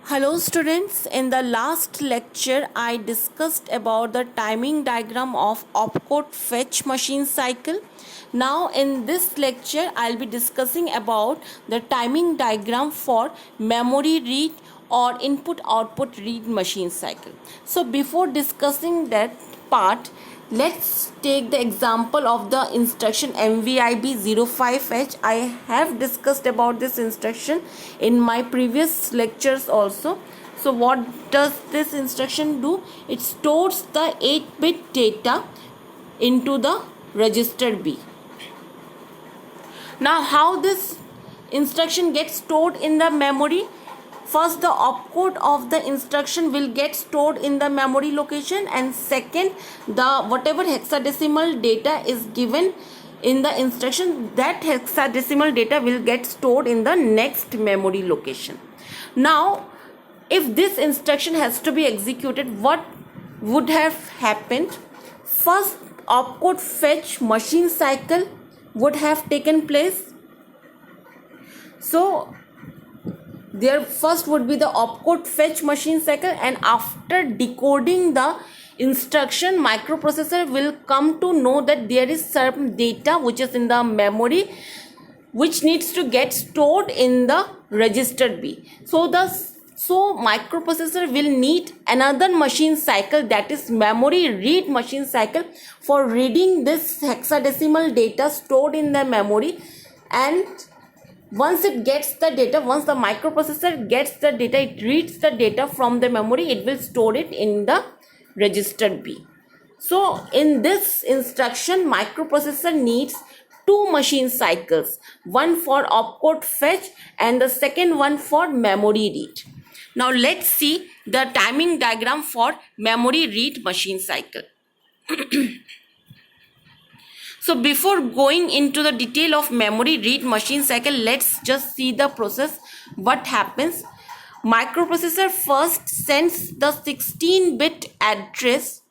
Hello students, in the last lecture I discussed about the timing diagram of opcode fetch machine cycle. Now in this lecture I'll be discussing about the timing diagram for memory read or input output read machine cycle. So before discussing that part, let's take the example of the instruction MVIB05H. I have discussed about this instruction in my previous lectures also. So what does this instruction do? It stores the 8-bit data into the register B. Now how this instruction gets stored in the memory? First, the opcode of the instruction will get stored in the memory location, and second, the whatever hexadecimal data is given in the instruction, that hexadecimal data will get stored in the next memory location. Now if this instruction has to be executed, what would have happened? First, opcode fetch machine cycle would have taken place. So there first would be the opcode fetch machine cycle, and after decoding the instruction, microprocessor will come to know that there is some data which is in the memory which needs to get stored in the register B. So microprocessor will need another machine cycle, that is memory read machine cycle, for reading this hexadecimal data stored in the memory. And once it gets the data, once the microprocessor gets the data, it reads the data from the memory, it will store it in the register B. So in this instruction, microprocessor needs two machine cycles, one for opcode fetch and the second one for memory read. Now let's see the timing diagram for memory read machine cycle. So before going into the detail of memory read machine cycle, let's just see the process. What happens? Microprocessor first sends the 16-bit address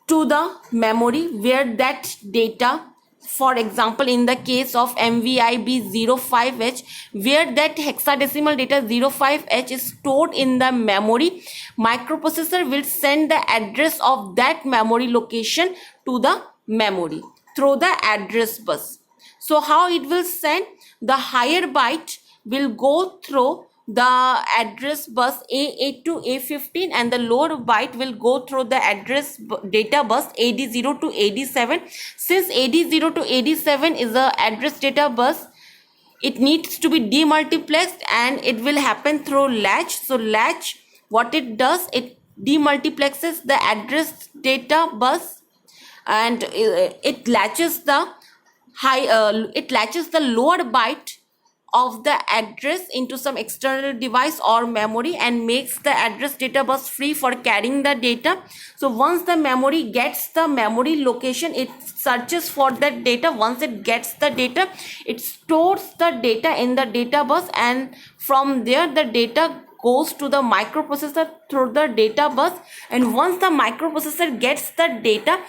to the memory where that data, for example in the case of MVIB05H, where that hexadecimal data 05H is stored in the memory, microprocessor will send the address of that memory location to the memory through the address bus. So how it will send? The higher byte will go through the address bus A8 to A15, and the lower byte will go through the address data bus AD0 to AD7. Since AD0 to AD7 is the address data bus, it needs to be demultiplexed and it will happen through latch. So latch, what it does, it demultiplexes the address data bus, and it latches the lower byte of the address into some external device or memory and makes the address data bus free for carrying the data. So once the memory gets the memory location, it searches for that data. Once it gets the data, it stores the data in the data bus, and from there the data goes to the microprocessor through the data bus. And once the microprocessor gets the data,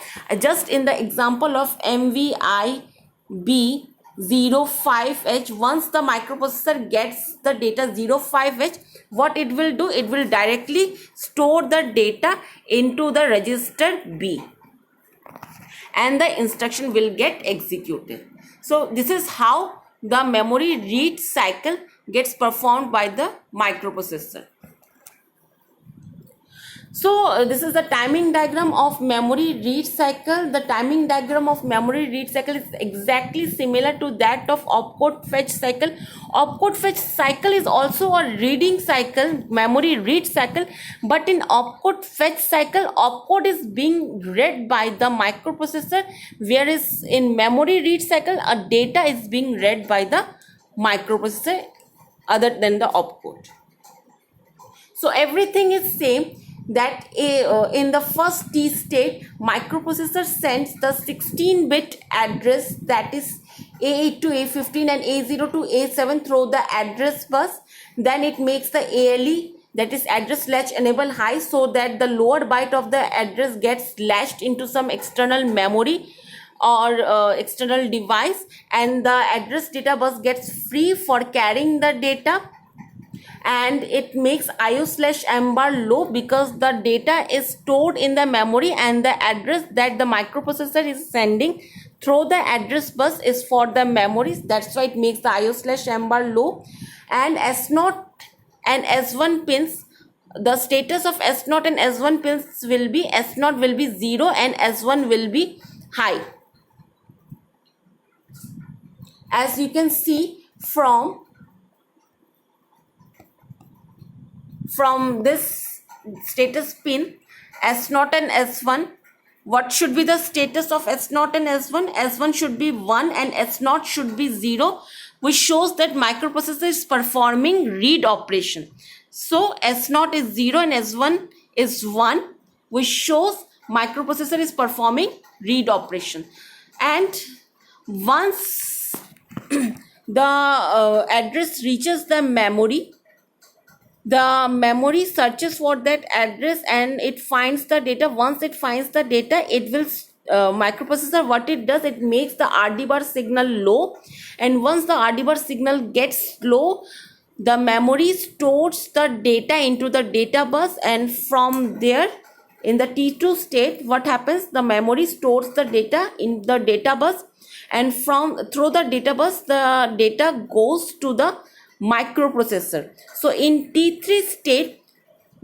just in the example of MVIB05H, once the microprocessor gets the data 05H, what it will do, it will directly store the data into the register B and the instruction will get executed. So this is how the memory read cycle gets performed by the microprocessor. So this is the timing diagram of memory read cycle. The timing diagram of memory read cycle is exactly similar to that of opcode fetch cycle. Opcode fetch cycle is also a reading cycle, memory read cycle, but in opcode fetch cycle, opcode is being read by the microprocessor, whereas in memory read cycle, a data is being read by the microprocessor other than the opcode. So everything is same, that in the first T state, microprocessor sends the 16-bit address, that is A8 to A15 and A0 to A7 through the address bus. Then it makes the ALE, that is address latch enable high, so that the lower byte of the address gets latched into some external memory or external device, and the address data bus gets free for carrying the data. and it makes IO/M bar low because the data is stored in the memory and the address that the microprocessor is sending through the address bus is for the memories. That's why it makes the IO/M bar low. And S0 and S1 pins, the status of S0 and S1 pins will be S0 will be 0 and S1 will be high. As you can see from this status pin S0 and S1, what should be the status of S0 and S1? S1 should be 1 and S0 should be 0, which shows that microprocessor is performing read operation. So S0 is 0 and S1 is 1, which shows microprocessor is performing read operation. And once the address reaches the memory searches for that address and it finds the data. Once it finds the data, it will microprocessor, what it does, it makes the RD bar signal low, and once the RD bar signal gets low, the memory stores the data into the data bus, and from there in the T2 state, what happens, the memory stores the data in the data bus, and through the data bus the data goes to the microprocessor. So in T3 state,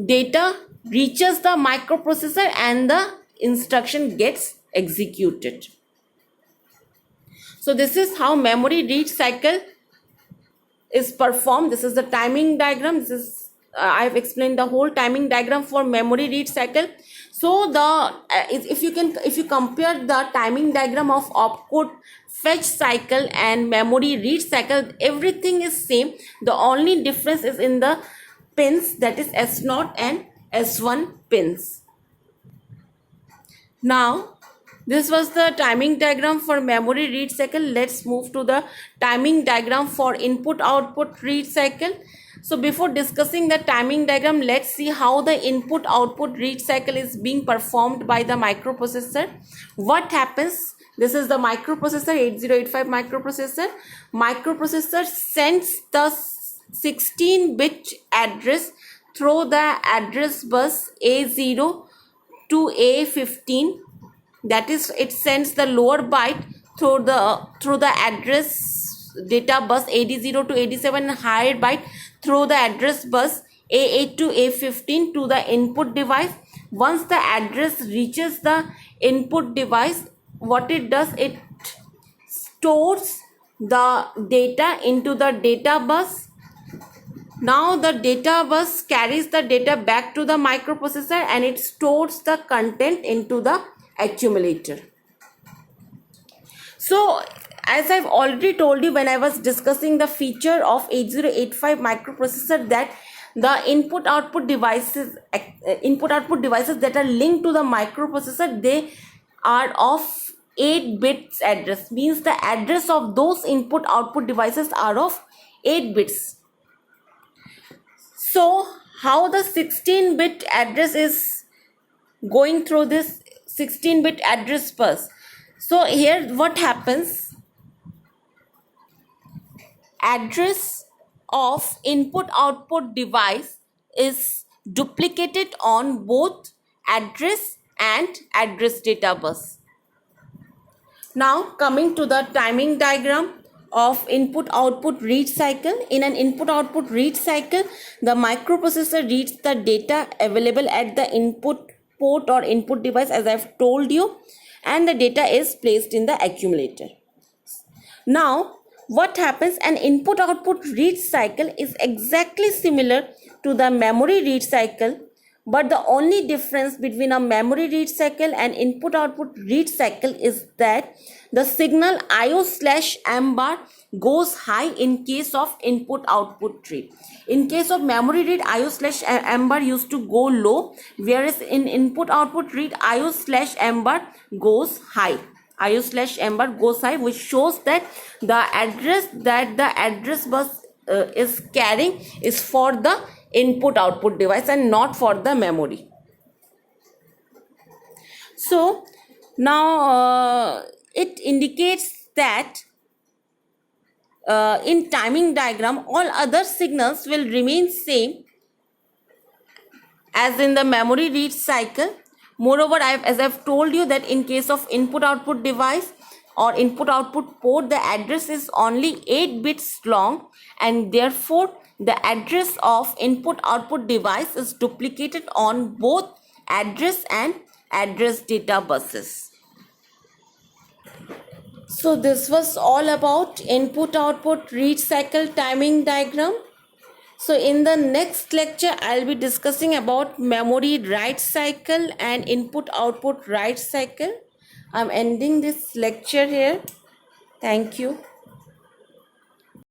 data reaches the microprocessor and the instruction gets executed. So this is how memory read cycle is performed. This is the timing diagram. This is I have explained the whole timing diagram for memory read cycle. So if you compare the timing diagram of opcode fetch cycle and memory read cycle, everything is same. The only difference is in the pins, that is S0 and S1 pins. Now this was the timing diagram for memory read cycle. Let's move to the timing diagram for input output read cycle. So before discussing the timing diagram, let's see how the input output read cycle is being performed by the microprocessor. What happens? This is the microprocessor, 8085 microprocessor. Microprocessor sends the 16-bit address through the address bus A0 to A15. That is, it sends the lower byte through the address data bus AD0 to AD7 and higher byte through the address bus A8 to A15 to the input device. Once the address reaches the input device, what it does, it stores the data into the data bus. Now the data bus carries the data back to the microprocessor and it stores the content into the accumulator. So as I've already told you when I was discussing the feature of 8085 microprocessor, that the input output devices that are linked to the microprocessor, they are of 8 bits address, means the address of those input output devices are of 8 bits. So how the 16-bit address is going through this 16-bit address bus? So here what happens, address of input output device is duplicated on both address and address data bus. Now coming to the timing diagram of input output read cycle. In an input output read cycle, the microprocessor reads the data available at the input port or input device, as I've told you, and the data is placed in the accumulator. Now what happens, an input output read cycle is exactly similar to the memory read cycle, but the only difference between a memory read cycle and input output read cycle is that the signal IO/M bar goes high in case of input output read. In case of memory read, IO/M bar used to go low, whereas in input output read, IO/M bar goes high. IO/M bar goes high, which shows that the address that the address bus is carrying is for the input output device and not for the memory. So now it indicates that in timing diagram, all other signals will remain same as in the memory read cycle. Moreover, as I've told you that in case of input output device or input output port, the address is only 8 bits long, and therefore the address of input output device is duplicated on both address and address data buses. So this was all about input output read cycle timing diagram. So in the next lecture, I'll be discussing about memory write cycle and input output write cycle. I'm ending this lecture here. Thank you.